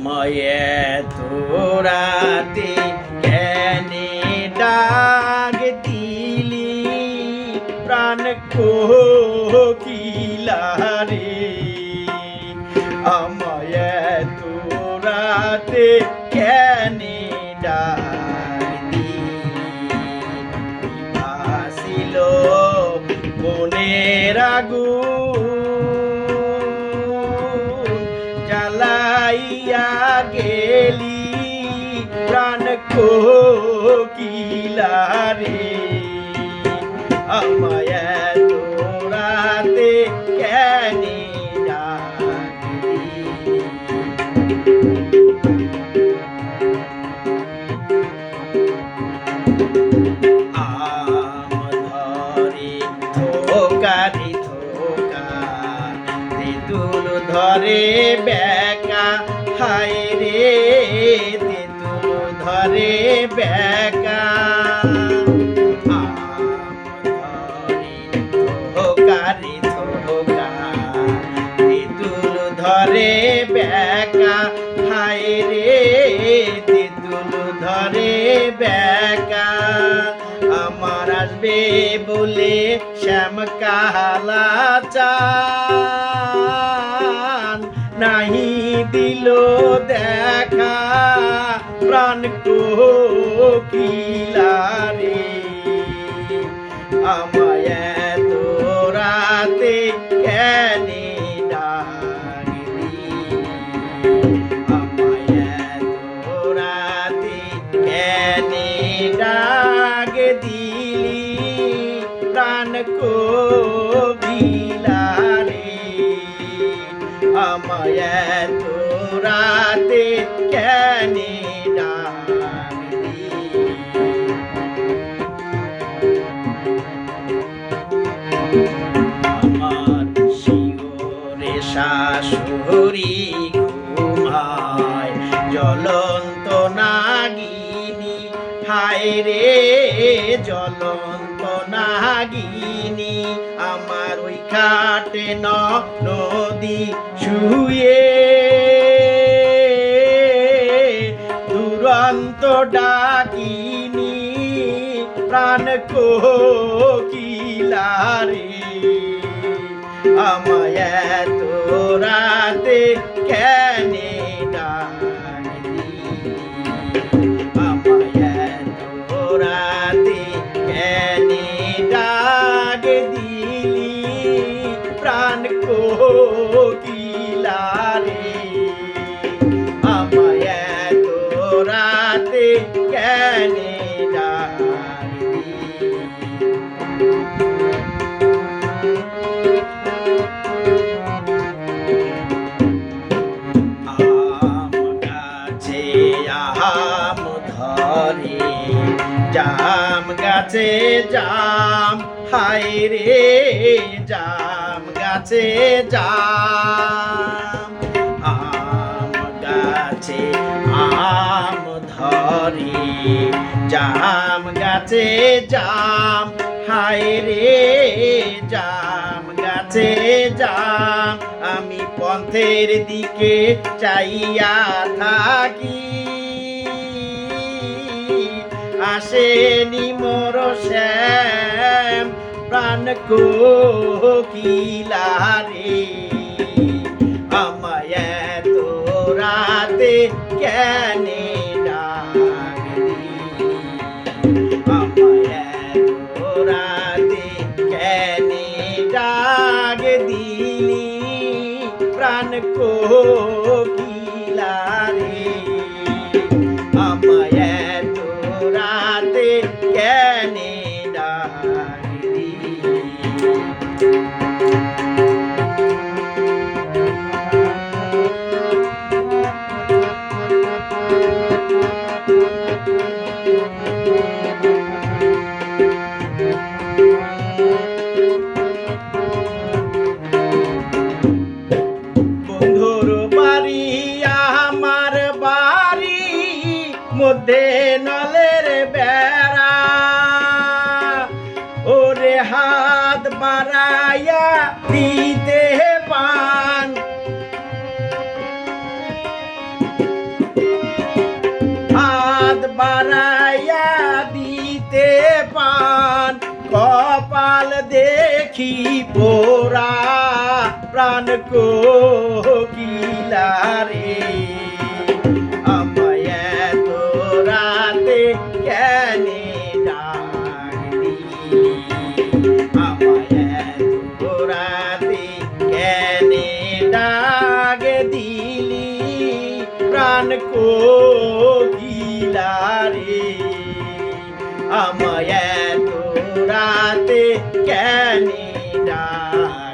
ময়ে তোরাতে কেনে ডাক দিলি প্রাণ কোকিলারে আমায় তোরাতে কেনে ডাক দিলি আসিল মনের আগুন জ্বালাইয়া গেলি প্রাণ কোকিলারে আমায় তোরাতে কেনে ডাক দিলি আম ধরে থোকারি থোকা তেঁতুল ধরে বেকা হায় রে তেঁতুল ধরে বেকা থোকারি থোকা তেঁতুল ধরে বেকা হায় রে তেঁতুল ধরে বেকা আমার আসবে বলে শ্যাম কালা চান নাহি দিল দেখা প্রাণ কোকিলারে আমায় তোরাতে কেনে ডাক দিলি আমায় তোরাতে কেনে ডাক দিলি প্রাণ কোকিলারে আমায় তোরাতে কেনে ডাক দিলি আমার শিওরে শাশুড়ি ঘুমায় জ্বলন্ত নাগিনী হায় রে জ্বলন্ত নাগিনী আমার ওই খাটে নদী শুয়ে দুরন্ত ডাকিনী প্রাণ কোকিলারে আমায় তোরাতে কেনে ডাক দিলি আমায় তোরাতে কেনে ডাক দিলি প্রাণ কোকিলারে আমায় তোরাতে কেনে ডাক দিলি আম ধরে জাম গাছে জাম হায় রে জাম গাছে জাম আম গাছে আম ধরে জাম গাছে জাম হায় রে জাম গাছে জাম আমি পথের দিকে চাইয়া থাকি আসেনি মোর শ্যাম প্রাণ কোকিলারে আমায় তোরাতে কেনে ডাক দিলি আমায় তোরাতে কেনে ডাক দিলি প্রাণ কোকিলারে আমায় তোরাতে কেনে ডাক দিলি বন্ধুর বাড়ি আমার বাড়ি মধ্যে নলের বেড়া ওরে হাত বাড়াইয়া দিতে পান বাড়াইয়া দিতে পান কপাল দেখি পোড়া প্রাণ কোকিলা রে আমায় এত রাতে কেনে ডাক দিলি আমায় এত রাতে কেনে ডাক দিলি প্রাণ কোকিলা রে আমায় এত রাতে কেনে ডাক